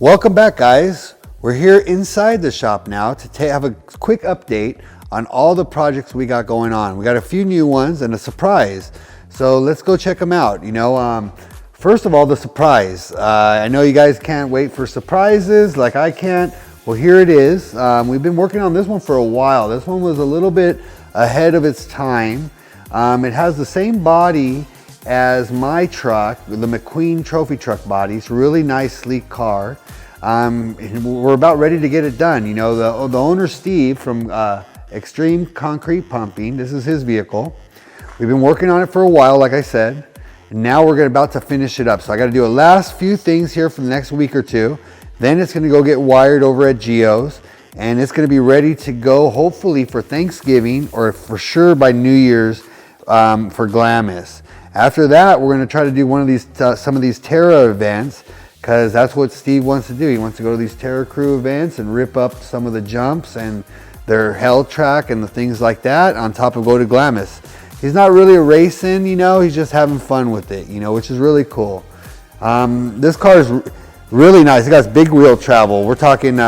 Welcome back, guys. We're here inside the shop now to have a quick update on all the projects we got going on. We got a few new ones and a surprise. So let's go check them out. First of all, the surprise. I know you guys can't wait for surprises like I can't. Well, here it is. We've been working on this one for a while. This one was a little bit ahead of its time. It has the same body as my truck, the McQueen trophy truck body. It's a really nice, sleek car. We're about ready to get it done. The owner, Steve, from Extreme Concrete Pumping, this is his vehicle. We've been working on it for a while, like I said, and now we're about to finish it up. So I got to do a last few things here for the next week or two. Then it's going to go get wired over at Geo's, and it's going to be ready to go hopefully for Thanksgiving or for sure by New Year's for Glamis. After that, we're going to try to do one of these, some of these Terra events, because that's what Steve wants to do. He wants to go to these Terra Crew events and rip up some of the jumps and their hell track and the things like that on top of go to Glamis. He's not really racing, he's just having fun with it, which is really cool. This car is really nice. It got big wheel travel. We're talking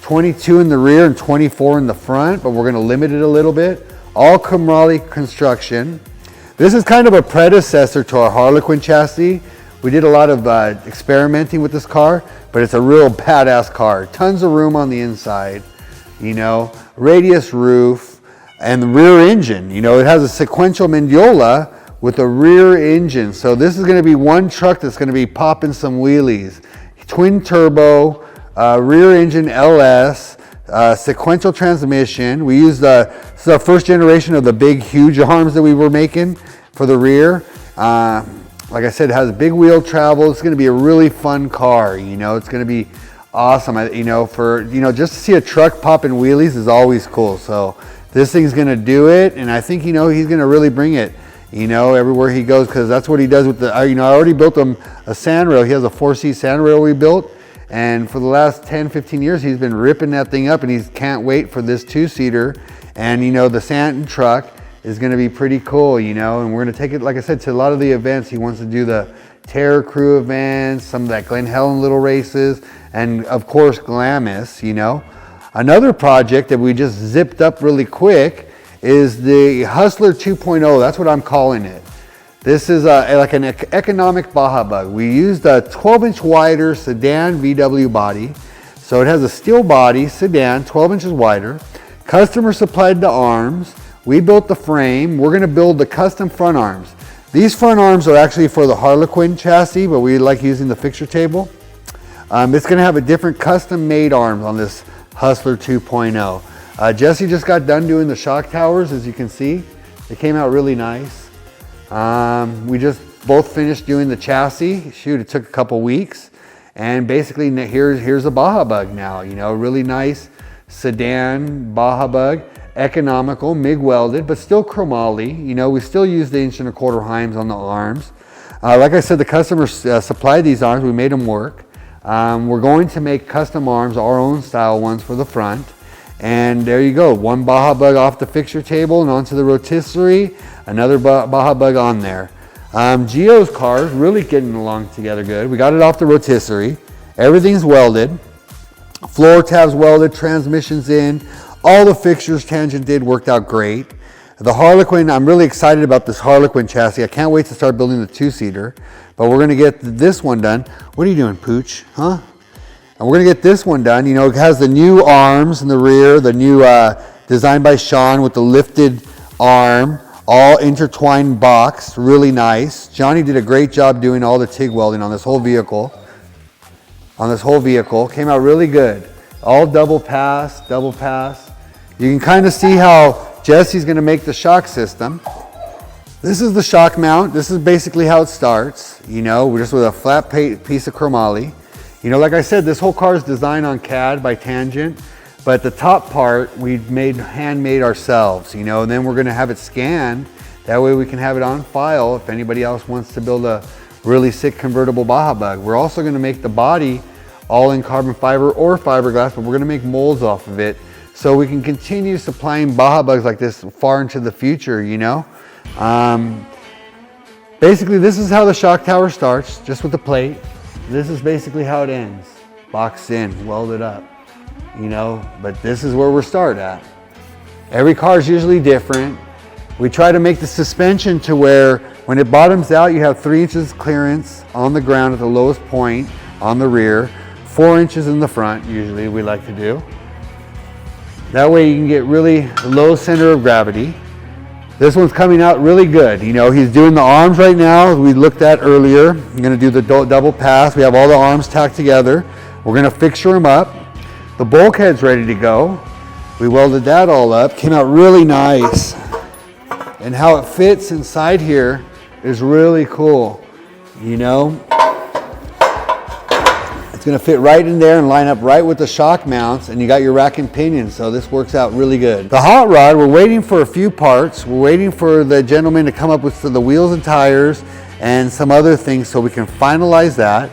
22 in the rear and 24 in the front, but we're going to limit it a little bit. All chromoly construction. This is kind of a predecessor to our Harlequin chassis. We did a lot of experimenting with this car, but it's a real badass car. Tons of room on the inside, radius roof, and the rear engine. It has a sequential Mendiola with a rear engine. So this is going to be one truck that's going to be popping some wheelies. Twin turbo, rear engine LS, sequential transmission. We used this is our first generation of the big, huge arms that we were making for the rear. Like I said, it has big wheel travel. It's going to be a really fun car. It's going to be awesome. Just to see a truck popping wheelies is always cool. So this thing's going to do it, and I think he's going to really bring it. Everywhere he goes, because that's what he does with the. I already built him a sandrail. He has a 4-seat sandrail we built. And for the last 10, 15 years, he's been ripping that thing up, and he can't wait for this 2-seater. And, the Santon truck is going to be pretty cool, and we're going to take it, like I said, to a lot of the events. He wants to do the Terra Crew events, some of that Glen Helen little races, and, of course, Glamis, Another project that we just zipped up really quick is the Hustler 2.0. That's what I'm calling it. This is like an economic Baja bug. We used a 12-inch wider sedan VW body. So it has a steel body, sedan, 12 inches wider. Customer supplied the arms. We built the frame. We're going to build the custom front arms. These front arms are actually for the Harlequin chassis, but we like using the fixture table. It's going to have a different custom-made arms on this Hustler 2.0. Jesse just got done doing the shock towers, as you can see. They came out really nice. We just both finished doing the chassis. Shoot, it took a couple weeks. And basically here's a Baja bug now, really nice sedan Baja bug, economical, MIG welded, but still chromoly. We still use the 1 1/4 Heims on the arms. Like I said, the customer supplied these arms. We made them work. We're going to make custom arms, our own style ones for the front. And there you go, one Baja bug off the fixture table and onto the rotisserie, another Baja bug on there. Geo's car is really getting along together good. We got it off the rotisserie. Everything's welded. Floor tabs welded, transmissions in. All the fixtures Tangent did worked out great. The Harlequin, I'm really excited about this Harlequin chassis. I can't wait to start building the 2-seater. But we're going to get this one done. What are you doing, Pooch? Huh? And we're going to get this one done. It has the new arms in the rear, the new designed by Sean with the lifted arm, all intertwined box, really nice. Johnny did a great job doing all the TIG welding on this whole vehicle. Came out really good. All double pass. You can kind of see how Jesse's going to make the shock system. This is the shock mount. This is basically how it starts. We're just with a flat piece of chromoly. Like I said, this whole car is designed on CAD by Tangent, but the top part we handmade ourselves, and then we're going to have it scanned. That way we can have it on file if anybody else wants to build a really sick convertible Baja bug. We're also going to make the body all in carbon fiber or fiberglass, but we're going to make molds off of it so we can continue supplying Baja bugs like this far into the future, Basically, this is how the shock tower starts, just with the plate. This is basically how it ends. boxed in, welded up, you know, but this is where we're starting at. Every car is usually different. We try to make the suspension to where when it bottoms out, you have 3 inches clearance on the ground at the lowest point on the rear, 4 inches in the front, usually we like to do. That way you can get really low center of gravity. This one's coming out really good. You know, he's doing the arms right now, we looked at earlier. I'm gonna do the double pass. We have all the arms tacked together. We're gonna fixture them up. The bulkhead's ready to go. We welded that all up, came out really nice. And how it fits inside here is really cool, you know. It's gonna fit right in there and line up right with the shock mounts, and you got your rack and pinion, so this works out really good. The hot rod, we're waiting for a few parts. We're waiting for the gentleman to come up with the wheels and tires and some other things so we can finalize that.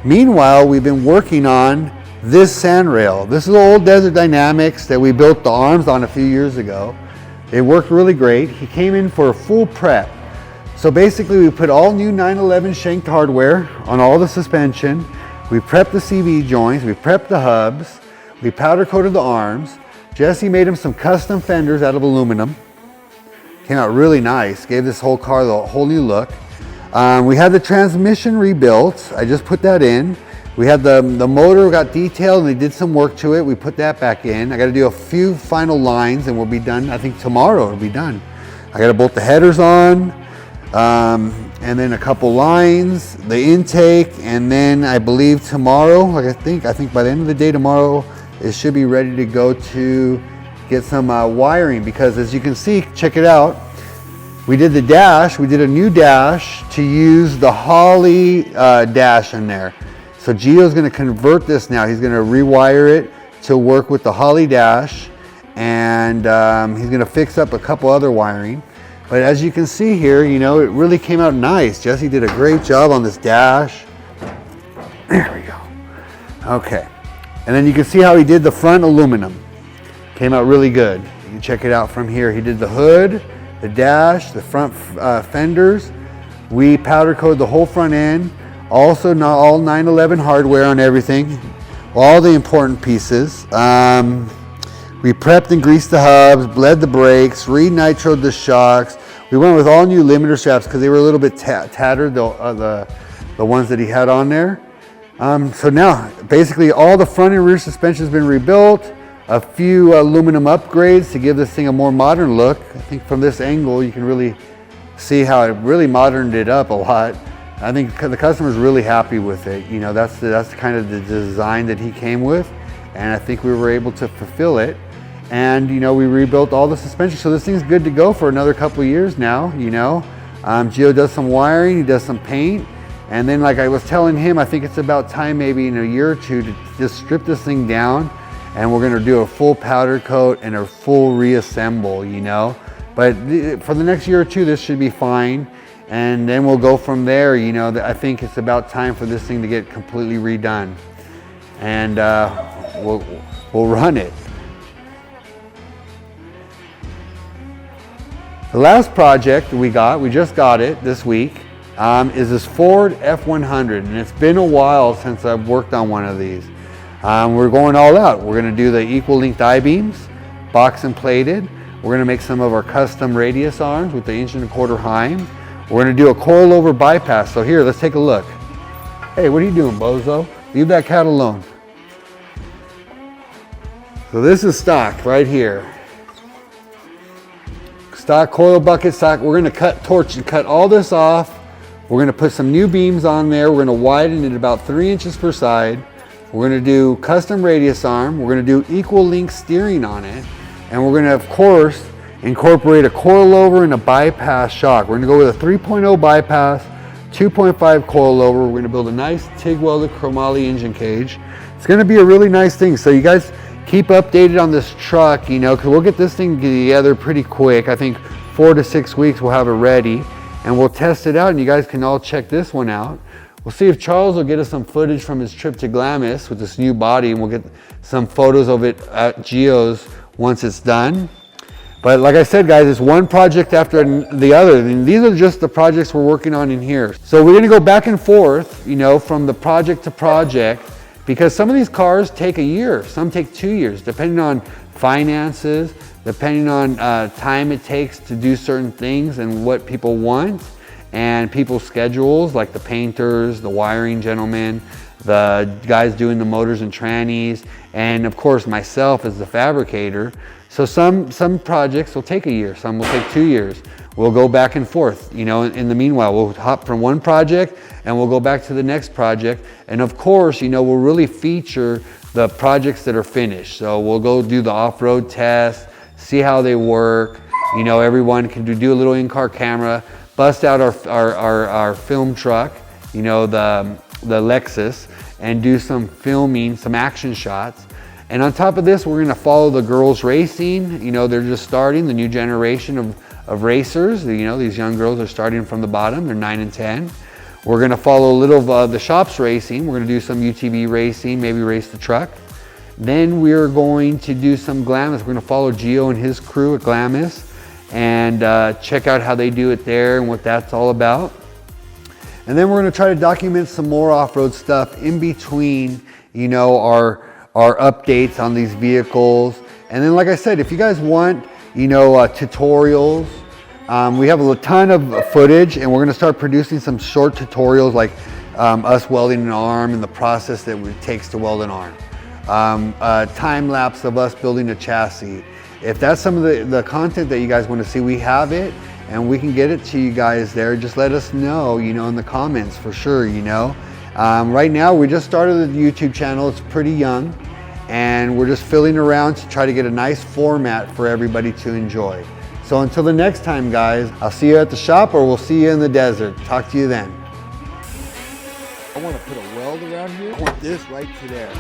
Meanwhile, we've been working on this sandrail. This is old Desert Dynamics that we built the arms on a few years ago. It worked really great. He came in for a full prep. So basically we put all new 911 shanked hardware on all the suspension. We prepped the CV joints, we prepped the hubs, we powder coated the arms. Jesse made him some custom fenders out of aluminum. Came out really nice, gave this whole car the whole new look. We had the transmission rebuilt. I just put that in. We had the motor got detailed and they did some work to it. We put that back in. I got to do a few final lines and we'll be done. I think tomorrow it'll be done. I got to bolt the headers on and then a couple lines, the intake, and then I believe tomorrow, like I think by the end of the day tomorrow, it should be ready to go to get some wiring, because as you can see, check it out. We did the dash, we did a new dash to use the Holly dash in there. So Gio's gonna convert this now. He's gonna rewire it to work with the Holly dash, and he's gonna fix up a couple other wiring. But as you can see here, you know, it really came out nice. Jesse did a great job on this dash. There we go. Okay. And then you can see how he did the front aluminum. Came out really good. You can check it out from here. He did the hood, the dash, the front fenders. We powder coated the whole front end. Also, not all 911 hardware on everything. All the important pieces. We prepped and greased the hubs, bled the brakes, re-nitroed the shocks. We went with all new limiter straps because they were a little bit tattered, the ones that he had on there. So now, basically all the front and rear suspension has been rebuilt. A few aluminum upgrades to give this thing a more modern look. I think from this angle, you can really see how it really moderned it up a lot. I think the customer's really happy with it. You know, that's kind of the design that he came with. And I think we were able to fulfill it. And, you know, we rebuilt all the suspension. So this thing's good to go for another couple of years now, you know. Gio does some wiring, he does some paint. And then, like I was telling him, I think it's about time maybe in a year or two to just strip this thing down. And we're gonna do a full powder coat and a full reassemble, you know. But for the next year or two, this should be fine. And then we'll go from there, you know. I think it's about time for this thing to get completely redone. And we'll run it. The last project we just got it this week, is this Ford F100, and it's been a while since I've worked on one of these. We're going all out. We're gonna do the equal length I-beams, box and plated. We're gonna make some of our custom radius arms with the 1.25" Heim. We're gonna do a coilover bypass. So here, let's take a look. Hey, what are you doing, bozo? Leave that cat alone. So this is stock right here. Stock coil bucket stock. We're gonna cut all this off. We're gonna put some new beams on there. We're gonna widen it about 3 inches per side. We're gonna do custom radius arm. We're gonna do equal length steering on it. And we're gonna, of course, incorporate a coilover and a bypass shock. We're gonna go with a 3.0 bypass, 2.5 coilover. We're gonna build a nice TIG welded chromoly engine cage. It's gonna be a really nice thing. So you guys keep updated on this truck, you know, because we'll get this thing together pretty quick. I think 4 to 6 weeks we'll have it ready, and we'll test it out, and you guys can all check this one out. We'll see if Charles will get us some footage from his trip to Glamis with this new body, and we'll get some photos of it at Gio's once it's done. But like I said, guys, it's one project after the other. And these are just the projects we're working on in here. So we're gonna go back and forth, you know, from the project to project. because some of these cars take a year, some take 2 years, depending on finances, depending on time it takes to do certain things and what people want, and people's schedules, like the painters, the wiring gentlemen, the guys doing the motors and trannies, and of course myself as the fabricator. So some projects will take a year, some will take 2 years. We'll go back and forth, you know, in the meanwhile, we'll hop from one project and we'll go back to the next project. And of course, you know, we'll really feature the projects that are finished. So we'll go do the off-road tests, see how they work. You know, everyone can do a little in-car camera, bust out our film truck, you know, the Lexus, and do some filming, some action shots. And on top of this, we're gonna follow the girls racing. You know, they're just starting, the new generation of racers. You know, these young girls are starting from the bottom, they're 9 and 10. We're gonna follow a little of the shops racing. We're gonna do some UTV racing, maybe race the truck. Then we're going to do some Glamis. We're gonna follow Gio and his crew at Glamis and check out how they do it there and what that's all about. And then we're gonna try to document some more off-road stuff in between, you know, our updates on these vehicles. And then, like I said, if you guys want, you know, tutorials, we have a ton of footage, and we're gonna start producing some short tutorials, like us welding an arm and the process that it takes to weld an arm. Time lapse of us building a chassis. If that's some of the content that you guys want to see, we have it, and we can get it to you guys there. Just let us know, you know, in the comments for sure, you know. Right now, we just started the YouTube channel. It's pretty young, and we're just filling around to try to get a nice format for everybody to enjoy. So until the next time, guys, I'll see you at the shop, or we'll see you in the desert. Talk to you then. I want to put a weld around here. I want this right to there.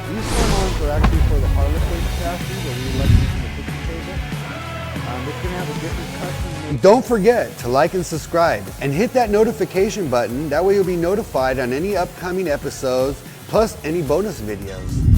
These front arms are actually for the Harlequin chassis that we left from the picture table. It's going to have a different custom. Don't forget to like and subscribe and hit that notification button. That way you'll be notified on any upcoming episodes, plus any bonus videos.